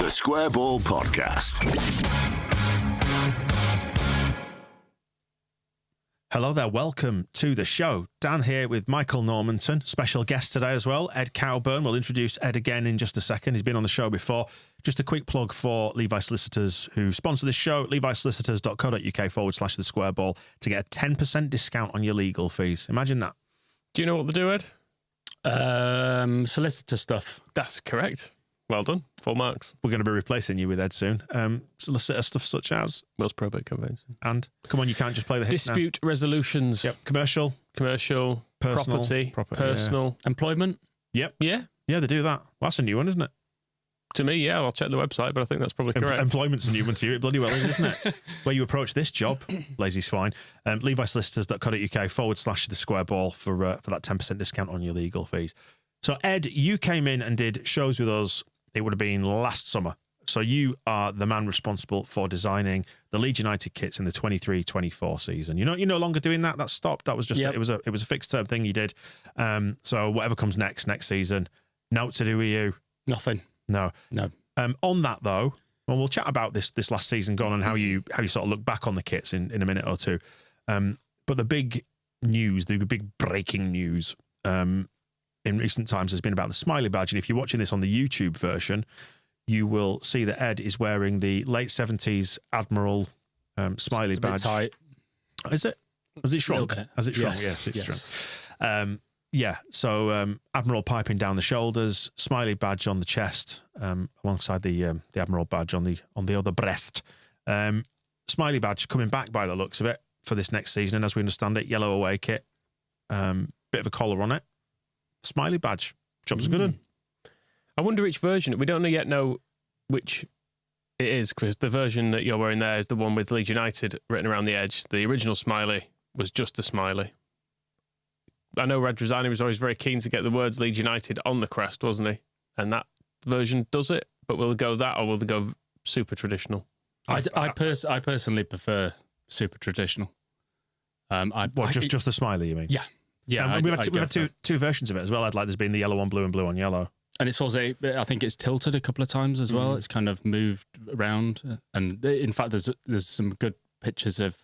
The Square Ball Podcast. Hello there, welcome to the show. Dan here with Michael Normanton, special guest today as well, Ed Cowburn. We'll introduce Ed again in just a second. He's been on the show before. Just a quick plug for Levi Solicitors, who sponsor this show, levisolicitors.co.uk/the square ball, to get a 10% discount on your legal fees. Imagine that. Do you know what they do, Ed? Solicitor stuff. That's correct. Well done. Full marks. We're going to be replacing you with Ed soon. Solicitor stuff such as... Will's probate conveyancing. And, come on, you can't just play the hits Dispute resolutions. Yep. Commercial. Personal. Property. Personal. Yeah. Employment. Yep. Yeah. Yeah, they do that. Well, that's a new one, isn't it? To me, yeah. I'll check the website, but I think that's probably correct. Employment's a new one to you. It bloody well is, isn't it? Where you approach this job, lazy swine. levisolicitors.co.uk/the square ball for that 10% discount on your legal fees. So, Ed, you came in and did shows with us. It would have been last summer. So you are the man responsible for designing the Leeds United kits in the 23-24 season. You're no longer doing that. That's stopped. That was just it was a fixed term thing you did. So whatever comes next season, no to do with you. Nothing. No. On that though, well, we'll chat about this last season gone and how you sort of look back on the kits in a minute or two. But the big news, the big breaking news, in recent times has been about the smiley badge. And if you're watching this on the YouTube version, you will see that Ed is wearing the late 70s Admiral smiley badge. It's a bit tight. Is it? Has it shrunk? Has it shrunk? Yes, Yes, it's shrunk. So Admiral piping down the shoulders, smiley badge on the chest, alongside the Admiral badge on the other breast. Smiley badge coming back by the looks of it for this next season. And as we understand it, yellow away kit, bit of a collar on it. Smiley badge. Job's a good one. I wonder which version. We don't yet know which it is, because the version that you're wearing there is the one with Leeds United written around the edge. The original smiley was just a smiley. I know Red Rosani was always very keen to get the words Leeds United on the crest, wasn't he? And that version does it. But will they go that, or will they go super traditional? I personally prefer super traditional. Just the smiley, you mean? Yeah. Yeah, we've had two versions of it as well. There's been the yellow on blue and blue on yellow. And it's also, I think it's tilted a couple of times as well. It's kind of moved around. And in fact, there's some good pictures of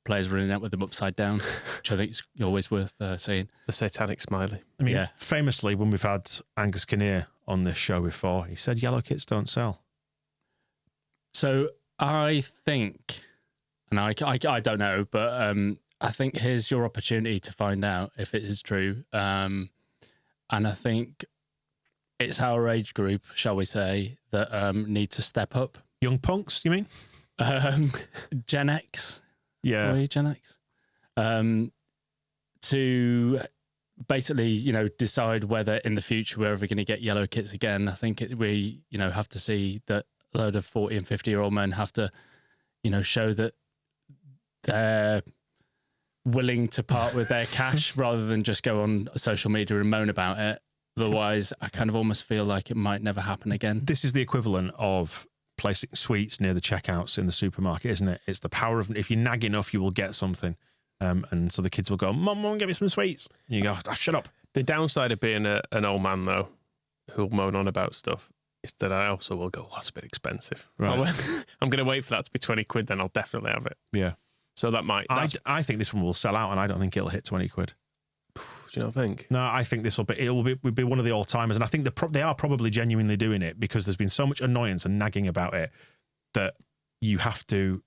players running out with them upside down, which I think is always worth seeing. The satanic smiley. I mean, famously, when we've had Angus Kinnear on this show before, he said yellow kits don't sell. So I think, and I don't know, but... I think here's your opportunity to find out if it is true. And I think it's our age group, shall we say, that need to step up. Young punks, you mean? Gen X. Yeah. Are you Gen X? To basically, decide whether in the future we're ever going to get yellow kits again. I think we have to see that a load of 40 and 50-year-old men have to, show that they're willing to part with their cash rather than just go on social media and moan about it. Otherwise, I kind of almost feel like it might never happen again. This is the equivalent of placing sweets near the checkouts in the supermarket, isn't it? It's the power of, if you nag enough, you will get something. And so the kids will go, Mum, get me some sweets. And you go, shut up. The downside of being an old man, though, who'll moan on about stuff, is that I also will go, that's a bit expensive. Right. I'm going to wait for that to be 20 quid, then I'll definitely have it. Yeah. So that might... I think this one will sell out, and I don't think it'll hit 20 quid. Do you not think? No, I think it will be one of the all-timers, and I think they are probably genuinely doing it because there's been so much annoyance and nagging about it that you have to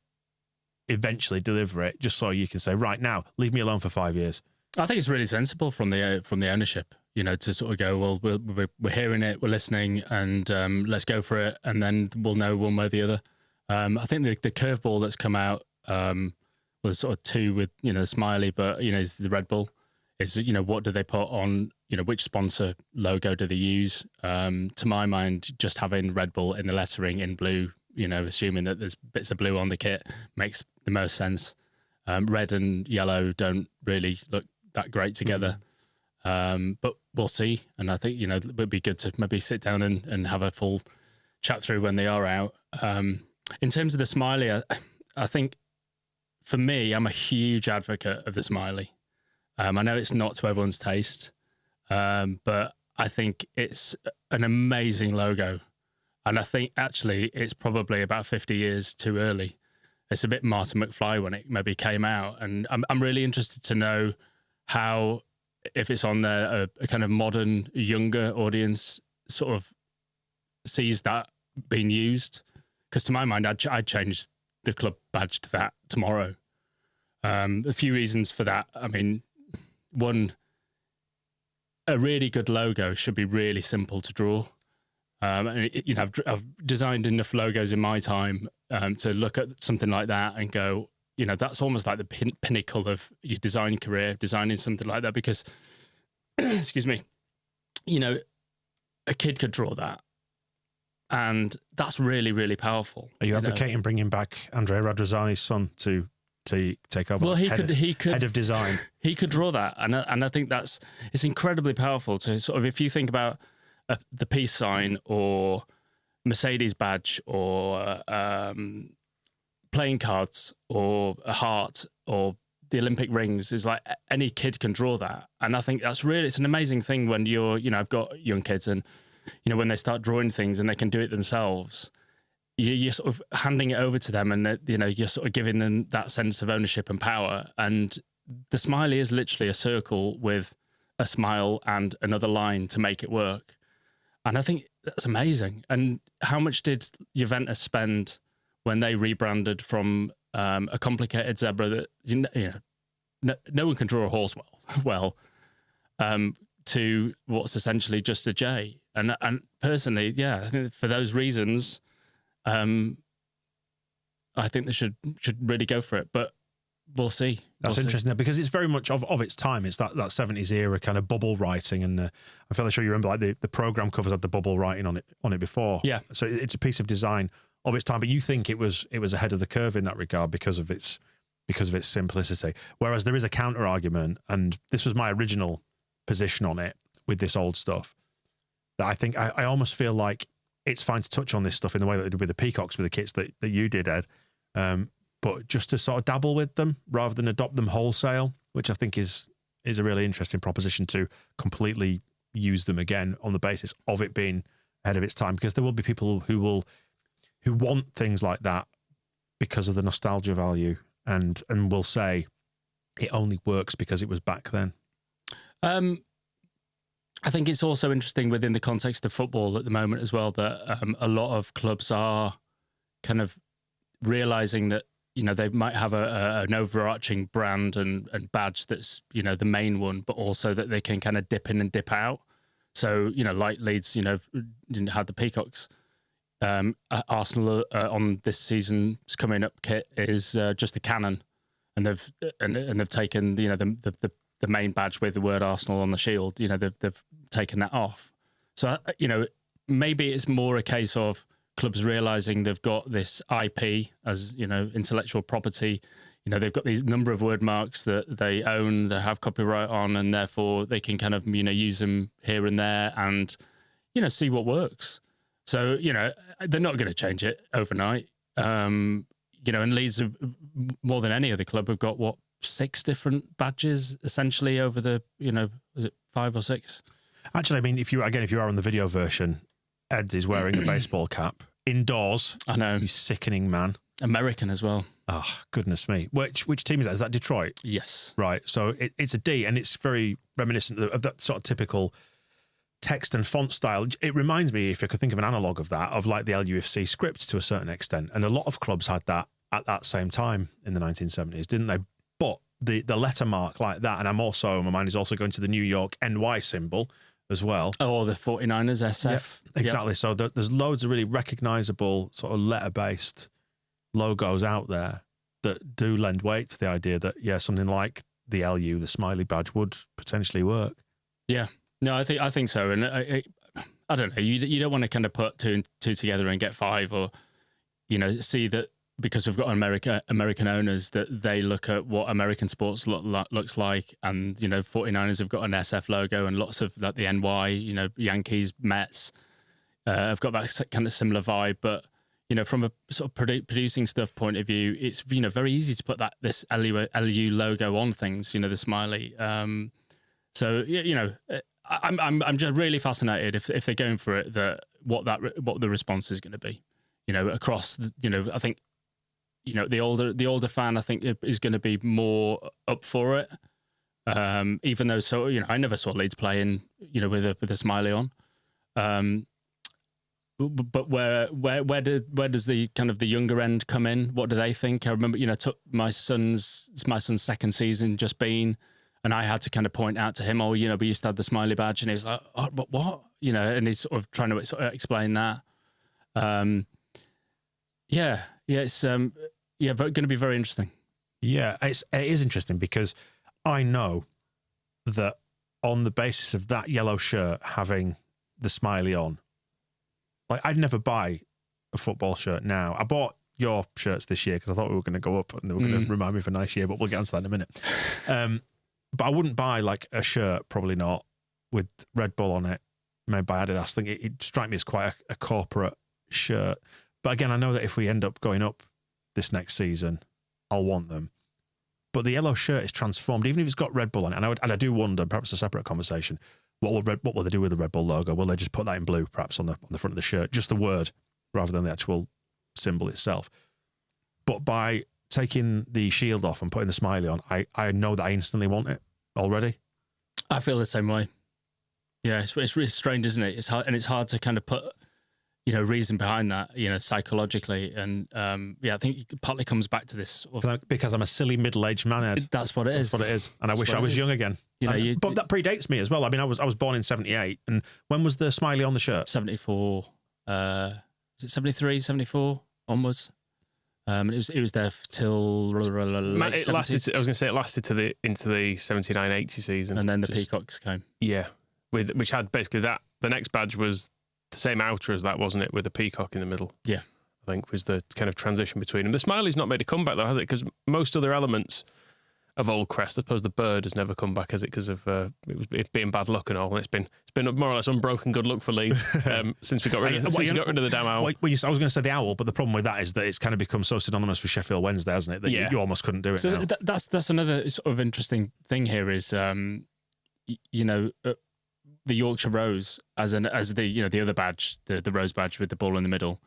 eventually deliver it just so you can say, right, now, leave me alone for 5 years. I think it's really sensible from the ownership, to sort of go, well, we're hearing it, we're listening, and let's go for it, and then we'll know one way or the other. I think the curveball that's come out... Well, there's sort of two with, Smiley, but, is the Red Bull. Is, what do they put on, which sponsor logo do they use? To my mind, just having Red Bull in the lettering in blue, assuming that there's bits of blue on the kit makes the most sense. Red and yellow don't really look that great together. But we'll see. And I think, it would be good to maybe sit down and have a full chat through when they are out. In terms of the Smiley, I think... For me, I'm a huge advocate of the smiley. I know it's not to everyone's taste, but I think it's an amazing logo. And I think actually it's probably about 50 years too early. It's a bit Marty McFly when it maybe came out. And I'm really interested to know how, if it's on there, a kind of modern, younger audience sort of sees that being used. Because to my mind, I'd change the club badge to that tomorrow. A few reasons for that. I mean, one, a really good logo should be really simple to draw. And I've designed enough logos in my time to look at something like that and go, that's almost like the pinnacle of your design career, designing something like that. Because, excuse me, a kid could draw that, and that's really, really powerful. Are you advocating bringing back Andrea Radrizzani's son to take over? Well, he could head of design. He could draw that, and I think it's incredibly powerful to sort of, if you think about the peace sign or Mercedes badge or playing cards or a heart or the Olympic rings, is like any kid can draw that. And I think it's an amazing thing when I've got young kids, and when they start drawing things and they can do it themselves, you're sort of handing it over to them, and you're sort of giving them that sense of ownership and power. And the smiley is literally a circle with a smile and another line to make it work. And I think that's amazing. And how much did Juventus spend when they rebranded from a complicated zebra that no one can draw a horse well, to what's essentially just a J? And personally, yeah, I think for those reasons, I think they should really go for it. But we'll see. That's interesting because it's very much of its time. It's that 70s era kind of bubble writing, and I'm fairly sure you remember like the program covers had the bubble writing on it before. Yeah. So it's a piece of design of its time, but you think it was ahead of the curve in that regard because of its simplicity. Whereas there is a counter argument, and this was my original position on it with this old stuff, that I think I almost feel like it's fine to touch on this stuff in the way that they did with the peacocks, with the kits that you did, Ed. But just to sort of dabble with them rather than adopt them wholesale, which I think is a really interesting proposition, to completely use them again on the basis of it being ahead of its time, because there will be people who want things like that because of the nostalgia value, and will say it only works because it was back then. I think it's also interesting within the context of football at the moment as well, that a lot of clubs are kind of realizing that they might have an overarching brand and badge that's, the main one, but also that they can kind of dip in and dip out. So, like Leeds, had the peacocks. Arsenal on this season's coming up kit is just a cannon, and they've taken the main badge with the word Arsenal on the shield. They've taken that off. So maybe it's more a case of clubs realizing they've got this IP as intellectual property. They've got these number of word marks that they own, they have copyright on, and therefore they can kind of use them here and there and see what works. So they're not going to change it overnight. And Leeds, more than any other club, have got 6 different badges essentially over the was it 5 or 6? Actually, I mean, if you are on the video version, Ed is wearing a baseball cap indoors. I know. You sickening man. American as well. Oh, goodness me. Which team is that? Is that Detroit? Yes. Right. So it's a D, and it's very reminiscent of that sort of typical text and font style. It reminds me, if I could think of an analogue of that, of like the LUFC script to a certain extent. And a lot of clubs had that at that same time in the 1970s, didn't they? But the letter mark like that, and my mind is also going to the New York NY symbol as well. Oh, the 49ers SF. Yep, exactly. Yep. So there's loads of really recognisable sort of letter-based logos out there that do lend weight to the idea that, something like the LU, the smiley badge, would potentially work. Yeah. No, I think so. And I don't know, you don't want to kind of put two and two together and get 5, or, see that because we've got American owners, that they look at what American sports looks like. And, 49ers have got an SF logo, and lots of like the NY, Yankees, Mets have got that kind of similar vibe. But, from a sort of producing stuff point of view, it's, very easy to put this LU logo on things, the smiley. So, I'm just really fascinated if they're going for it, what the response is going to be, across. I think, the older fan, I think, is going to be more up for it. Even though, I never saw Leeds playing, with a smiley on. But where does the kind of the younger end come in? What do they think? I remember, took my son's second season just been, and I had to kind of point out to him, we used to have the smiley badge, and he was like, oh, but what? And he's sort of trying to explain that. It's going to be very interesting. Yeah, it is interesting because I know that on the basis of that yellow shirt having the smiley on, like, I'd never buy a football shirt now. I bought your shirts this year because I thought we were going to go up and they were going to remind me of a nice year, but we'll get onto that in a minute. But I wouldn't buy like a shirt, probably not, with Red Bull on it, made by Adidas. I think it'd strike me as quite a corporate shirt. But again, I know that if we end up going up this next season, I'll want them. But the yellow shirt is transformed, even if it's got Red Bull on it. And I do wonder, perhaps a separate conversation, what will they do with the Red Bull logo? Will they just put that in blue, perhaps on the front of the shirt, just the word, rather than the actual symbol itself? But by taking the shield off and putting the smiley on, I know that I instantly want it already. I feel the same way. Yeah, it's really strange, isn't it? It's hard to kind of put, reason behind that, psychologically. And I think it partly comes back to this. Because I'm a silly middle-aged man, Ed. That's what it is. That's what it is. And I wish I was young again. But that predates me as well. I mean, I was born in 78. And when was the smiley on the shirt? 74. Was it 73, 74 onwards? It was there till late it lasted. I was going to say it lasted into the 79-80 season, and then the peacocks came. Yeah, which had basically that. The next badge was the same outer as that, wasn't it? With a peacock in the middle. Yeah, I think was the kind of transition between them. The smiley's not made a comeback though, has it? Because most other elements of Old Crest, I suppose the bird has never come back, has it? Because of it being bad luck and all. And it's been more or less unbroken good luck for Leeds since we got rid of the damn owl. I was going to say the owl, but the problem with that is that it's kind of become so synonymous with Sheffield Wednesday, hasn't it? That you almost couldn't do it. So now. That's another sort of interesting thing here is, the Yorkshire Rose as the other badge, the rose badge with the ball in the middle.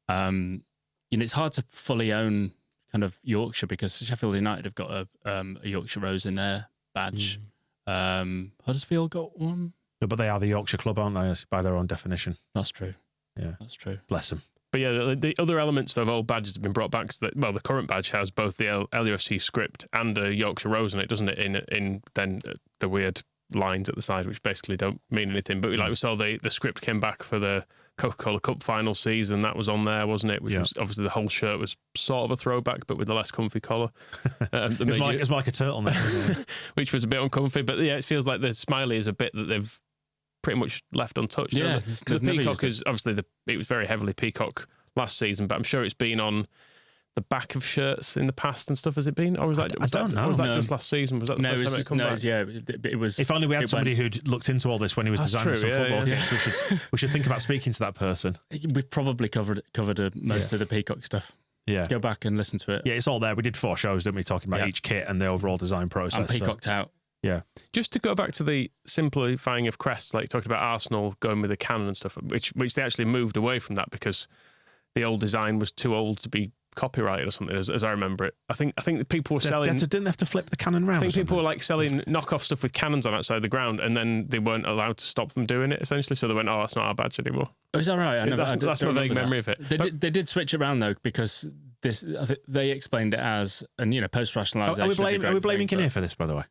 It's hard to fully own kind of Yorkshire because Sheffield United have got a Yorkshire Rose in their badge. Huddersfield got one. No, but they are the Yorkshire club, aren't they, by their own definition? That's true. Yeah, that's true. Bless them. But yeah, the other elements of old badges have been brought back. So that, the current badge has both the LUFC script and a Yorkshire Rose in it, doesn't it? In then the weird lines at the side, which basically don't mean anything. But we saw the script came back for the Coca-Cola Cup final season. That was on there, wasn't it? Which was obviously the whole shirt was sort of a throwback, but with the less comfy collar. It's more like a turtleneck, which was a bit uncomfy. But yeah, it feels like the smiley is a bit that they've pretty much left untouched. Yeah, because the peacock is obviously it was very heavily peacock last season, but I'm sure it's been on the back of shirts in the past and stuff. Has it been, or was that? I don't know. Or was that just last season? Was that the first time it come back? It was. If only we had somebody who'd looked into all this when he was designing some football kits. We should think about speaking to that person. We've probably covered most of the peacock stuff. Yeah, go back and listen to it. Yeah, it's all there. We did 4 shows, didn't we, talking about each kit and the overall design process. And peacocked out. Yeah. Just to go back to the simplifying of crests, like you talked about Arsenal going with a cannon and stuff, which they actually moved away from that because the old design was too old to be copyrighted or something, as I remember it. I think the people were selling. Didn't they have to flip the cannon round? I think people were like selling knockoff stuff with cannons on outside the ground, and then they weren't allowed to stop them doing it. Essentially, so they went, "Oh, that's not our badge anymore." Oh, is that right? That's my vague memory of it. They did switch it around though because they explained it as post rationalisation. Are we blaming Kinnear for this, by the way?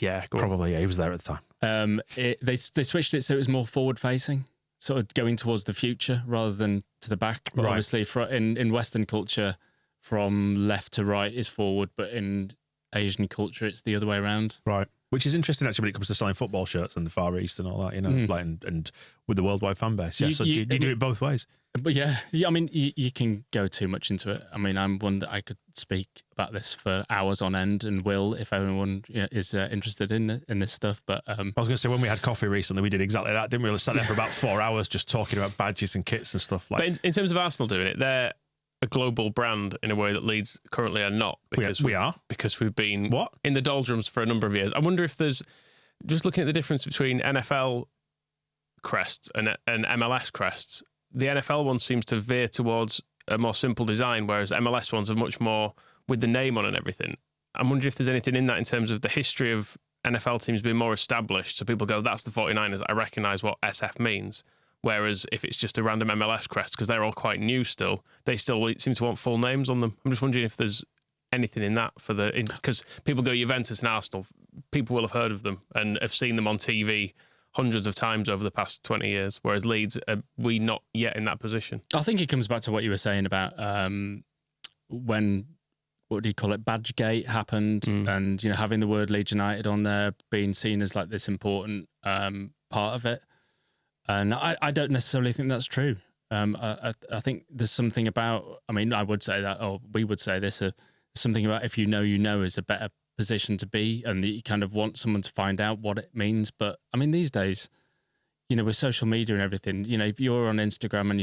Yeah, probably. Yeah, he was there at the time. They switched it so it was more forward facing, sort of going towards the future rather than to the back. But obviously, in Western culture, from left to right is forward, but in Asian culture, it's the other way around. Right. Which is interesting, actually, when it comes to selling football shirts in the Far East and all that, and with the worldwide fan base. Yeah, so do you do it both ways? But yeah, I mean, you can go too much into it. I mean, I'm one that I could speak about this for hours on end, and will if anyone is interested in this stuff. But I was going to say, when we had coffee recently, we did exactly that, didn't we? We sat there for about 4 hours just talking about badges and kits and stuff like. But in terms of Arsenal doing it, they're a global brand in a way that Leeds currently are not. Because we are because we've been in the doldrums for a number of years. I wonder if there's just looking at the difference between NFL crests and MLS crests, the NFL one seems to veer towards a more simple design, whereas MLS ones are much more with the name on and everything. I'm wondering if there's anything in that in terms of the history of NFL teams being more established, so people go, that's the 49ers, I recognise what SF means. Whereas if it's just a random MLS crest, because they're all quite new still, they still seem to want full names on them. I'm just wondering if there's anything in that for because people go Juventus and Arsenal, people will have heard of them and have seen them on TV hundreds of times over the past 20 years, whereas Leeds, we not yet in that position. I think it comes back to what you were saying about when, what do you call it, Badgegate happened, and having the word Leeds United on there being seen as like this important part of it. And I don't necessarily think that's true. I think there's something about, I would say that, or we would say this, something about if you know is a better position to be, and that you kind of want someone to find out what it means. But these days, with social media and everything, if you're on Instagram and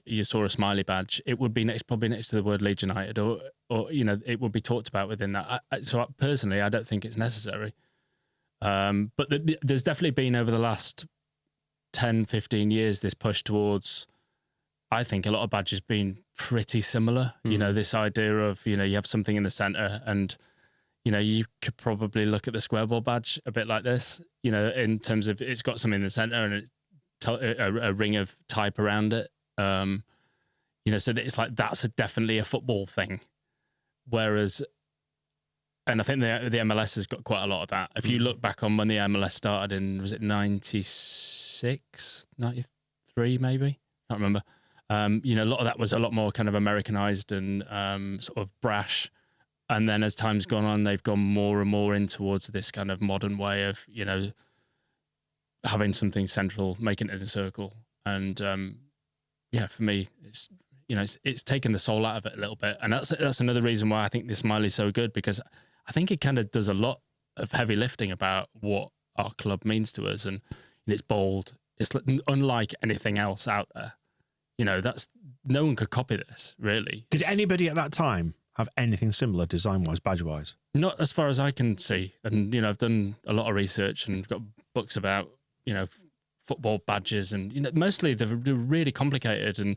you saw a smiley badge, it would be probably next to the word Leeds United, or it would be talked about within that. So personally, I don't think it's necessary. But there's definitely been over the last 10, 15 years this push towards, I think a lot of badges being pretty similar. This idea of, you have something in the centre, and you could probably look at the square ball badge a bit like this, in terms of it's got something in the centre and it's a ring of type around it. So that it's like that's definitely a football thing. Whereas, and I think the MLS has got quite a lot of that. If you look back on when the MLS started in, was it 96, 93 maybe? Can't remember. A lot of that was a lot more kind of Americanized and sort of brash. And then as time's gone on, they've gone more and more in towards this kind of modern way of, having something central, making it in a circle. And for me, it's it's taken the soul out of it a little bit. And that's another reason why I think this smiley's so good, because I think it kind of does a lot of heavy lifting about what our club means to us. And it's bold. It's unlike anything else out there. That's no one could copy this, really. Did anybody at that time have anything similar design-wise, badge-wise? Not as far as I can see. And, I've done a lot of research and got books about, football badges, and, mostly they're really complicated. And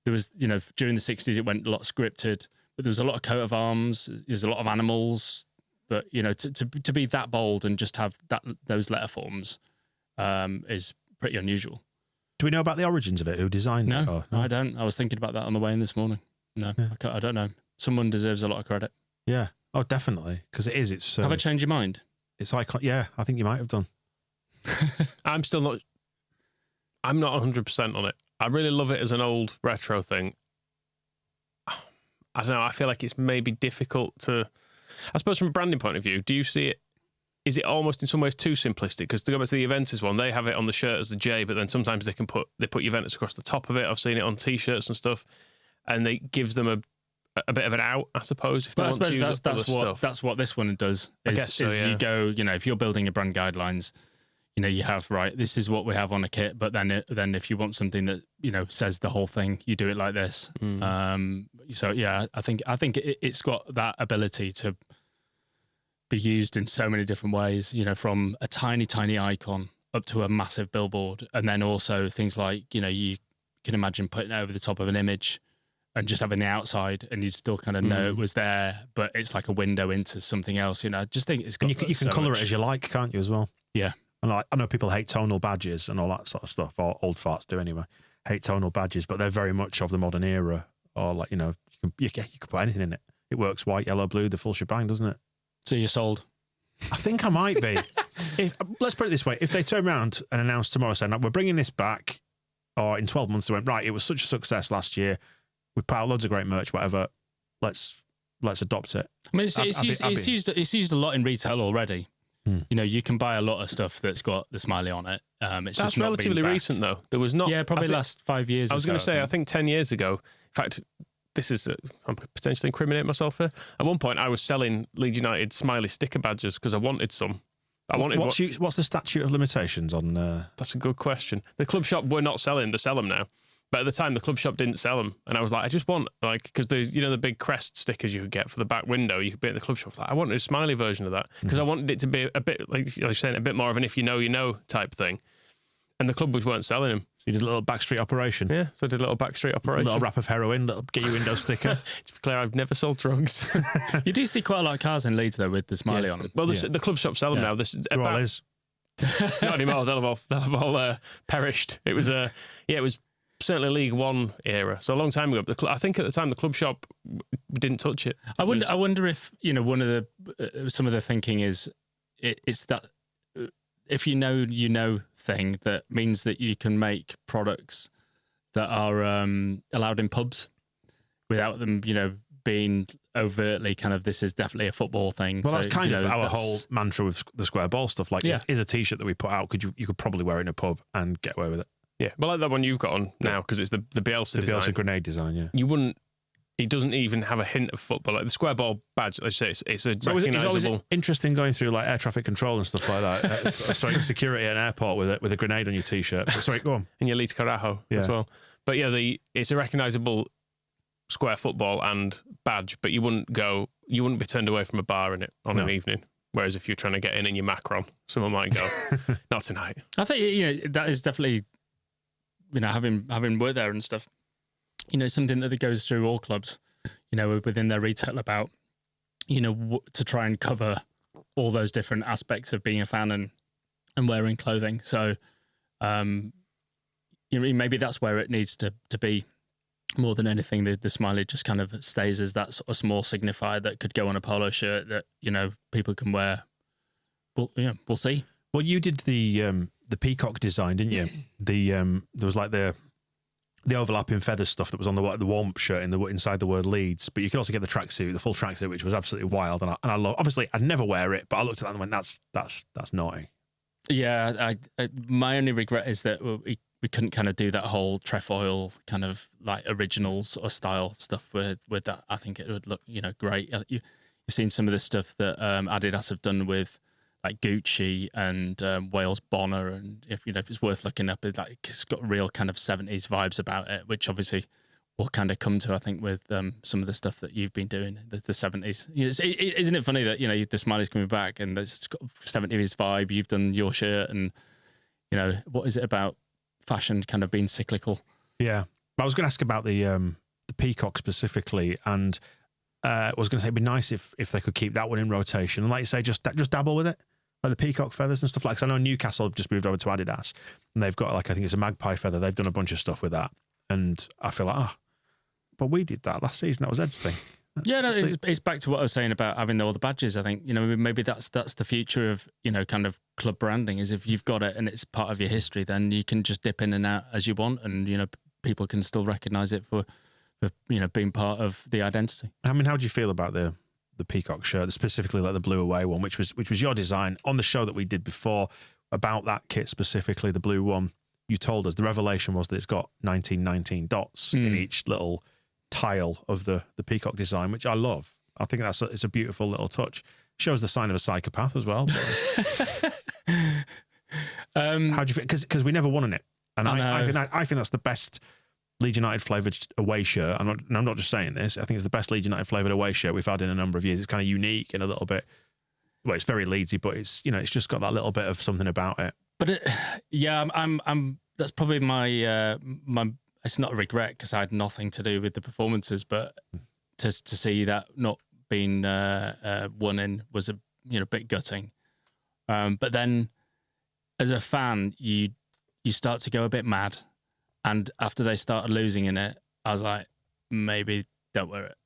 there was, during the 60s, it went a lot scripted, but there was a lot of coat of arms. There's a lot of animals. But, to be that bold and just have those letter forms is pretty unusual. Do we know about the origins of it? Who designed it? No, I don't. I was thinking about that on the way in this morning. No, yeah. I don't know. Someone deserves a lot of credit. Yeah. Oh, definitely. Because it is. It's. Have I changed your mind? It's iconic. Yeah, I think you might have done. I'm not 100% on it. I really love it as an old retro thing. I don't know. I feel like it's maybe difficult to. I suppose from a branding point of view, do you see it? Is it almost in some ways too simplistic? Because to go back to the Juventus one, they have it on the shirt as the J, but then sometimes they put Juventus across the top of it. I've seen it on T-shirts and stuff, and it gives them a bit of an out, I suppose. If they want to use that's what this one does. I guess so, yeah. You go, if you're building your brand guidelines, you have, right, this is what we have on a kit, but then if you want something that, says the whole thing, you do it like this. So yeah, I think it's got that ability to be used in so many different ways, from a tiny, tiny icon up to a massive billboard. And then also things like, you can imagine putting it over the top of an image and just having the outside, and you'd still kind of know it was there, but it's like a window into something else. I just think it's got. And you can colour it as you like, can't you, as well? Yeah. And I know people hate tonal badges and all that sort of stuff, or old farts do anyway. Hate tonal badges, but they're very much of the modern era. Or you can put anything in it. It works white, yellow, blue, the full shebang, doesn't it? So you're sold. I think I might be. Let's put it this way: if they turn around and announce tomorrow saying we're bringing this back, or in 12 months they went, right, it was such a success last year, we put out loads of great merch, whatever. Let's adopt it. It's used a lot in retail already. You can buy a lot of stuff that's got the smiley on it. That's relatively recent, though. There was not. Yeah, probably last 5 years. I was going to say, I think 10 years ago. In fact, this is I'm potentially incriminating myself here. At one point, I was selling Leeds United smiley sticker badges because I wanted some. What's the statute of limitations on? That's a good question. The club shop we're not selling. They sell them now. But at the time, the club shop didn't sell them, and I was like, I just want because the big crest stickers you could get for the back window, you could be at the club shop. I was like, I wanted a smiley version of that because I wanted it to be a bit like you're saying, a bit more of an if you know type thing. And the club weren't selling them. So you did a little backstreet operation. Yeah, so I did a little backstreet operation. A little wrap of heroin, little get your window sticker. To be clear, I've never sold drugs. You do see quite a lot of cars in Leeds though with the smiley on them. Well, the club shop sell them now. This is There all is. not anymore. They'll have all perished. It was it was certainly League One era. So a long time ago. I think at the time the club shop didn't touch it. I wonder if one of the some of the thinking is it's that if you know thing that means that you can make products that are allowed in pubs without them being overtly kind of this is definitely a football thing. Well, that's kind of our whole mantra with the square ball stuff. Like, is a T-shirt that we put out, you could probably wear it in a pub and get away with it. Yeah, well, like that one you've got on now because it's the Bielsa design. The Bielsa grenade design, yeah. You wouldn't. It doesn't even have a hint of football. Like the square ball badge, let's say it's a recognisable. It's always interesting going through like air traffic control and stuff like that. Security at an airport with a grenade on your T-shirt. Sorry, go on. And your Leeds Carajo as well. But yeah, it's a recognisable square football and badge, but you wouldn't be turned away from a bar in it on an evening. Whereas if you're trying to get in your Macron, someone might go, not tonight. I think that is definitely having worked there and stuff. Something that goes through all clubs, within their retail about, to try and cover all those different aspects of being a fan and wearing clothing. So, maybe that's where it needs to be more than anything. The smiley just kind of stays as that sort of small signifier that could go on a polo shirt that, people can wear. Well, we'll see. Well, you did the peacock design, didn't you? There was like the overlapping feather stuff that was on the warm-up shirt inside the word Leeds, but you could also get the full tracksuit, which was absolutely wild. And I love. Obviously, I'd never wear it, but I looked at that and went, "That's naughty." Yeah, my only regret is that we couldn't kind of do that whole trefoil kind of like original sort of style stuff with that. I think it would look great. You've seen some of the stuff that Adidas have done with like Gucci and Wales Bonner, and if it's worth looking up, it's got real kind of 70s vibes about it, which obviously will kind of come to, I think, with some of the stuff that you've been doing, the 70s. Isn't it funny that the smiley's coming back and it's got 70s vibe? You've done your shirt, and what is it about fashion kind of being cyclical? Yeah, I was going to ask about the peacock specifically, and I was going to say it'd be nice if they could keep that one in rotation, and like you say, just dabble with it. Like the peacock feathers and stuff like that. I know Newcastle have just moved over to Adidas, and they've got I think it's a magpie feather. They've done a bunch of stuff with that, and I feel like, but we did that last season. That was Ed's thing. Yeah, no, it's back to what I was saying about having all the badges. I think maybe that's the future of kind of club branding. Is if you've got it and it's part of your history, then you can just dip in and out as you want, and people can still recognise it for being part of the identity. I mean, how do you feel about the peacock shirt, specifically like the blue away one, which was your design on the show that we did before about that kit specifically, the blue one? You told us the revelation was that it's got 1919 dots in each little tile of the peacock design, which I love. I think it's a beautiful little touch. Shows the sign of a psychopath as well. How do you feel? Because we never won on it, and I think that's the best Leeds United flavoured away shirt. I'm not just saying this. I think it's the best Leeds United flavoured away shirt we've had in a number of years. It's kind of unique and a little bit. Well, it's very Leedsy, but it's it's just got that little bit of something about it. But I'm that's probably my my. It's not a regret because I had nothing to do with the performances, but to see that not being won in was a bit gutting. But then, as a fan, you start to go a bit mad. And after they started losing in it, I was like, maybe don't wear it.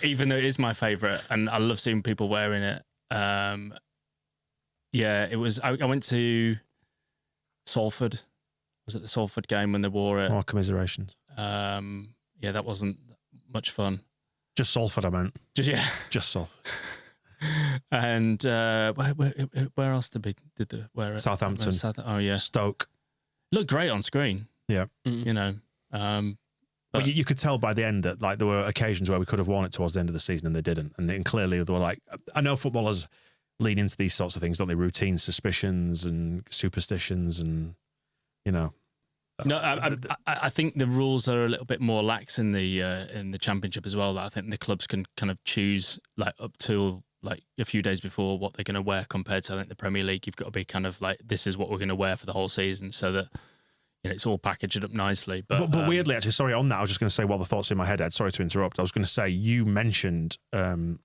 Even though it is my favourite and I love seeing people wearing it. It was, I went to Salford. I was at the Salford game when they wore it. Oh, commiserations. That wasn't much fun. Just Salford, I meant. Just Salford. And where else did they wear it? Southampton. Stoke. Looked great on screen. Yeah. But you could tell by the end that there were occasions where we could have worn it towards the end of the season and they didn't. And clearly they were I know footballers lean into these sorts of things, don't they? Routine suspicions and superstitions and, No, I think the rules are a little bit more lax in the Championship as well. That I think the clubs can kind of choose like up to like a few days before what they're going to wear, compared to I think the Premier League. You've got to be kind of like, this is what we're going to wear for the whole season, so that it's all packaged up nicely. But weirdly, actually, sorry, on that, I was just going to say, while the thoughts in my head, Ed, sorry to interrupt. I was going to say, you mentioned on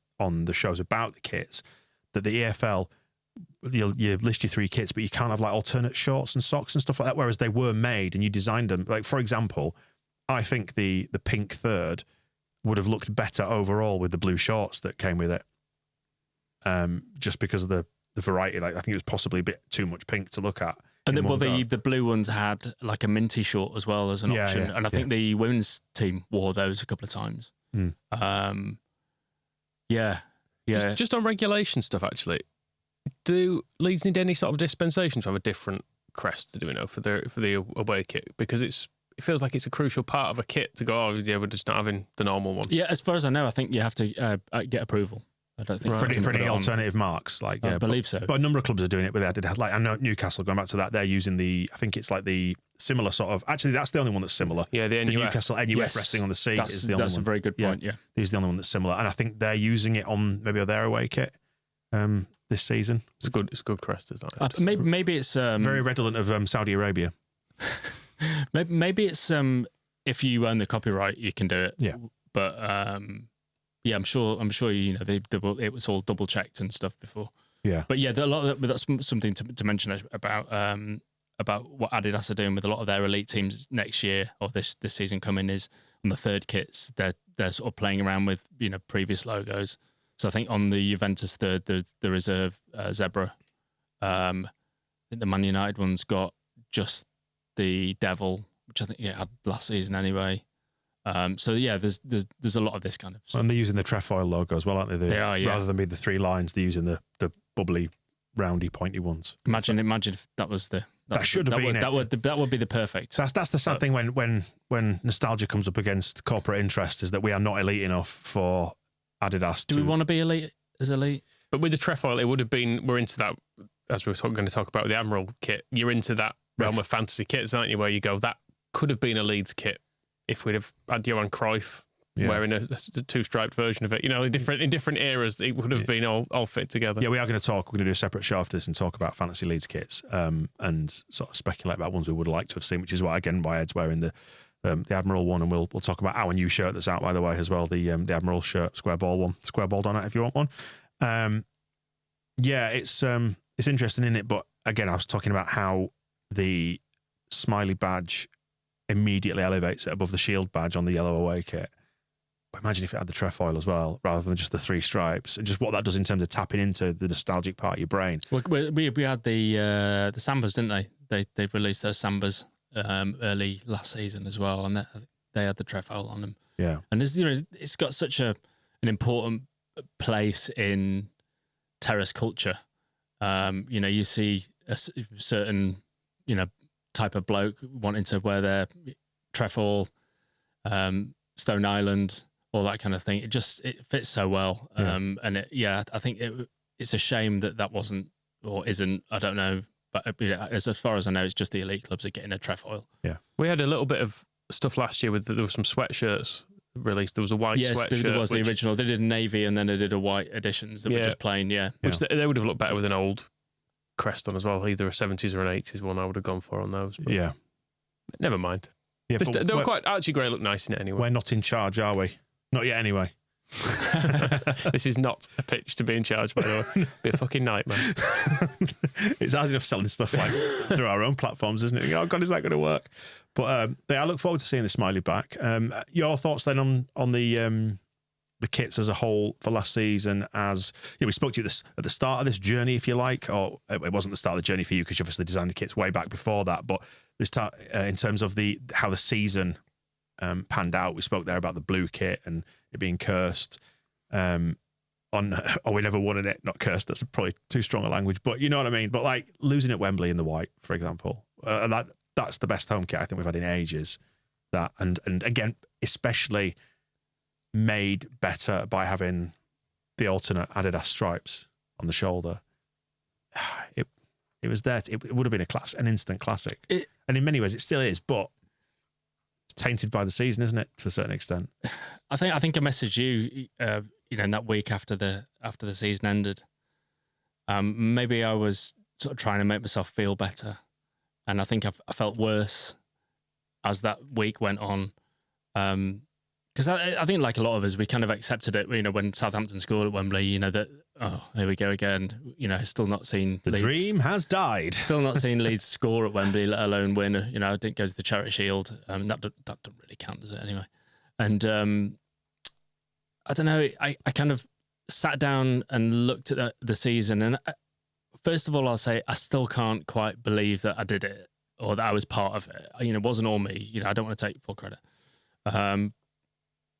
the shows about the kits that the EFL, you list your 3 kits, but you can't have like alternate shorts and socks and stuff like that, whereas they were made and you designed them. Like, for example, I think the pink third would have looked better overall with the blue shorts that came with it, just because of the variety. Like, I think it was possibly a bit too much pink to look at. And the blue ones had like a minty short as well as an option. And I think the women's team wore those a couple of times. Just on regulation stuff, actually, do Leeds need any sort of dispensation to have a different crest, do we know, for the away kit? Because it feels like it's a crucial part of a kit to go, we're just not having the normal one. Yeah, as far as I know, I think you have to get approval. I don't think for any alternative marks, like I believe so. But a number of clubs are doing it with Adidas. Like, I know Newcastle, going back to that, they're using I think it's like the similar sort of. Actually, that's the only one that's similar. Yeah, the NUF. Newcastle NUF resting on the seat is the only one. That's a very good point. Yeah, he's the only one that's similar, and I think they're using it on maybe their away kit this season. It's a good crest, isn't it? Maybe it's very redolent of Saudi Arabia. maybe it's if you own the copyright, you can do it. Yeah, but yeah, I'm sure it was all double checked and stuff before. Yeah, but yeah, that's something to mention about what Adidas are doing with a lot of their elite teams next year or this season coming, is on the third kits they're sort of playing around with previous logos. So I think on the Juventus third there is a zebra. I think the Man United one's got just the devil, which I think had last season anyway. So yeah, there's a lot of this kind of stuff. And they're using the trefoil logo as well, aren't they? They are, yeah. Rather than be the 3 lines, they're using the bubbly, roundy, pointy ones. Imagine if that was that should have been it. That would be the perfect. That's the sad thing when nostalgia comes up against corporate interest, is that we are not elite enough for Adidas. Do we want to be elite as elite? But with the trefoil, it would have been. We're into that, as we were going to talk about with the Admiral kit. You're into that realm of fantasy kits, aren't you? Where you go, that could have been a Leeds kit if we'd have had Johan Cruyff wearing a 2-striped version of it. In different eras, it would have been all fit together. Yeah, we are going to talk. We're going to do a separate show after this and talk about fantasy Leeds kits, and sort of speculate about ones we would like to have seen, which is why Ed's wearing the Admiral one, and we'll talk about our new shirt that's out, by the way, as well, the Admiral shirt, square ball on it if you want one. It's interesting, isn't it? But again, I was talking about how the smiley badge immediately elevates it above the shield badge on the yellow away kit. But imagine if it had the trefoil as well, rather than just the 3 stripes, and just what that does in terms of tapping into the nostalgic part of your brain. Well, we had the Sambas, didn't they? They released those Sambas early last season as well, and they had the trefoil on them. Yeah, and it's got such an important place in terrace culture. You see a certain type of bloke wanting to wear their trefoil, Stone Island, all that kind of thing. It fits so well. I think it's a shame that wasn't or isn't. I don't know, but as far as I know, it's just the elite clubs are getting a trefoil. Yeah, we had a little bit of stuff last year there were some sweatshirts released. There was a white sweatshirt. Yes, there was the original. They did a navy and then they did a white editions that were just plain. Yeah, which they would have looked better with an old crest on as well, either a 70s or an 80s one. I would have gone for on those. But never mind. Yeah, they were quite Archie Gray looked nice in it anyway. We're not in charge, are we? Not yet, anyway. This is not a pitch to be in charge, by the way. Be a fucking nightmare. It's hard enough selling stuff like through our own platforms, isn't it? Oh God, is that going to work? But I look forward to seeing the smiley back. Your thoughts then on the kits as a whole for last season? As we spoke to you at the start of this journey, if you like, or it wasn't the start of the journey for you because you obviously designed the kits way back before that. But this in terms of how the season panned out, we spoke there about the blue kit and it being cursed. We never won it, not cursed. That's probably too strong a language, but you know what I mean. But like losing at Wembley in the white, for example, that's the best home kit I think we've had in ages. That and again, especially made better by having the alternate Adidas stripes on the shoulder. It It was there. It would have been an instant classic. And in many ways, it still is, but it's tainted by the season, isn't it, to a certain extent? I think I messaged you, in that week after the season ended. Maybe I was sort of trying to make myself feel better, and I think I felt worse as that week went on. Because I think, like a lot of us, we kind of accepted it. When Southampton scored at Wembley, that here we go again. Still not seen the Leeds. Dream has died. Still not seen Leeds score at Wembley, let alone win. I didn't go to the Charity Shield. That doesn't really count, does it? Anyway, and I don't know. I kind of sat down and looked at the season, and first of all, I'll say I still can't quite believe that I did it or that I was part of it. It wasn't all me. I don't want to take full credit.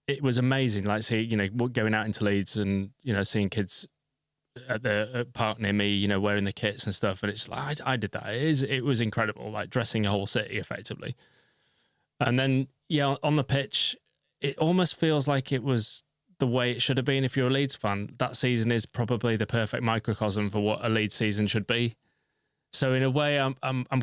It was amazing, like going out into Leeds and seeing kids at the park near me, wearing the kits and stuff, and it's like I did that. It was incredible, like dressing a whole city effectively. And then on the pitch, it almost feels like it was the way it should have been. If you're a Leeds fan, that season is probably the perfect microcosm for what a Leeds season should be. So in a way, I'm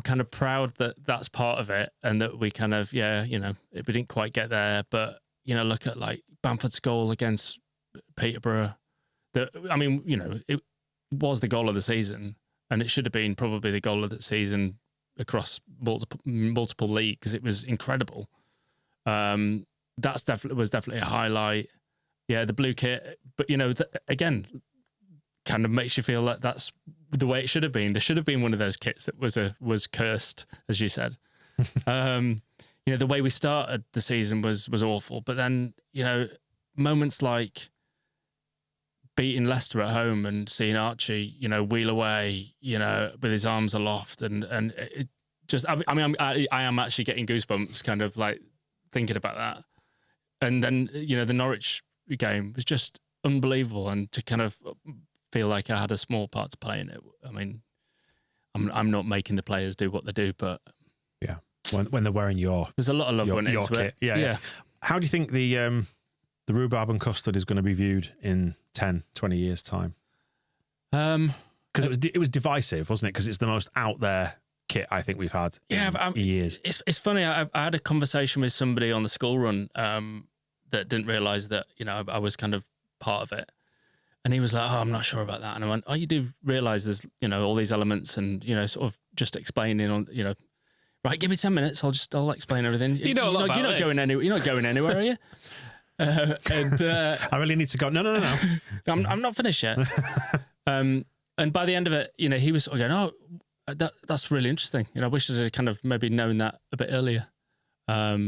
kind of proud that that's part of it, and that we kind of we didn't quite get there, but. Look at like Bamford's goal against Peterborough. It was the goal of the season, and it should have been probably the goal of the season across multiple leagues. It was incredible. Was definitely a highlight. Yeah, the blue kit, but again, kind of makes you feel like that's the way it should have been. There should have been one of those kits that was cursed, as you said. The way we started the season was awful. But then, moments like beating Leicester at home and seeing Archie, wheel away, with his arms aloft. And it just, I am actually getting goosebumps kind of like thinking about that. And then, the Norwich game was just unbelievable. And to kind of feel like I had a small part to play in it. I mean, I'm not making the players do what they do, but... Yeah. When they're wearing there's a lot of love went into kit. it. Yeah. How do you think the rhubarb and custard is going to be viewed in 10, 20 years' time? Because it was divisive, wasn't it? Because it's the most out there kit I think we've had in years. It's funny. I had a conversation with somebody on the school run that didn't realise that I was kind of part of it, and he was like, "Oh, I'm not sure about that." And I went, "Oh, you do realise there's all these elements and sort of just explaining on Right, give me 10 minutes. I'll explain everything. You're not going anywhere, are you? I really need to go. No. I'm not finished yet. And by the end of it, he was sort of going, "Oh, that's really interesting. I wish I'd kind of maybe known that a bit earlier." I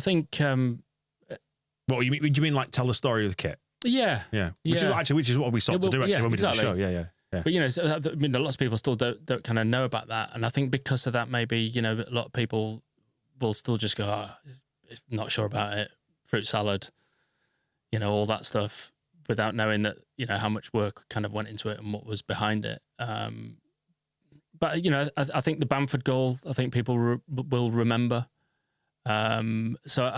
think. What do you mean? Like tell the story of the kit? Yeah. Which is what we sought to do actually when we did the show. Yeah. But lots of people still don't kind of know about that, and I think because of that, maybe a lot of people will still just go, not sure about it, fruit salad, all that stuff, without knowing that how much work kind of went into it and what was behind it. But I think the Bamford goal, I think people will remember. So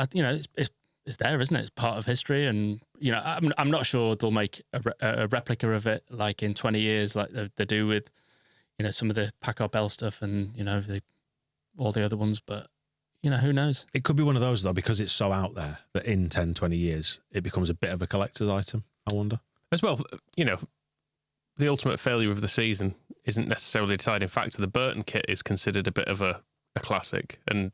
it's there, isn't it? It's part of history, and I'm not sure they'll make a replica of it like in 20 years, like they do with some of the Paco Bell stuff and all the other ones. But who knows? It could be one of those though, because it's so out there that in 10, 20 years it becomes a bit of a collector's item. I wonder. As well, the ultimate failure of the season isn't necessarily a deciding factor. The Burton kit is considered a bit of a classic and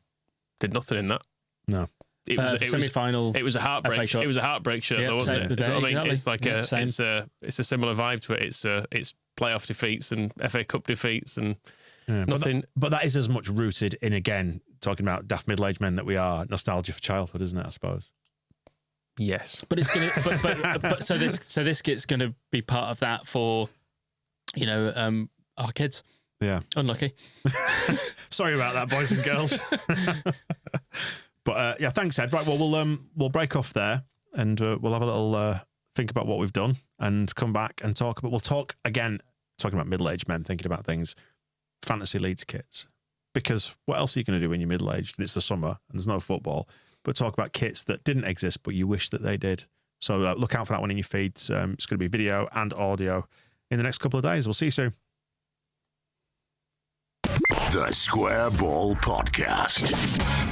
did nothing in that. No. It was semi-final. It was a heartbreak. It was a heartbreak shirt, though, wasn't it? I mean, exactly. It's like it's a similar vibe to it. It's playoff defeats and FA Cup defeats and nothing. But that is as much rooted in, again, talking about daft middle-aged men that we are, nostalgia for childhood, isn't it? I suppose. Yes, but it's gonna. but so this kit's gonna be part of that for, our kids. Yeah. Unlucky. Sorry about that, boys and girls. But thanks, Ed. Right, well, we'll break off there and we'll have a little think about what we've done and come back and talk about. We'll talk again, talking about middle-aged men thinking about things, fantasy Leeds kits. Because what else are you going to do when you're middle-aged and it's the summer and there's no football? But talk about kits that didn't exist, but you wish that they did. So look out for that one in your feeds. It's going to be video and audio in the next couple of days. We'll see you soon. The Square Ball Podcast.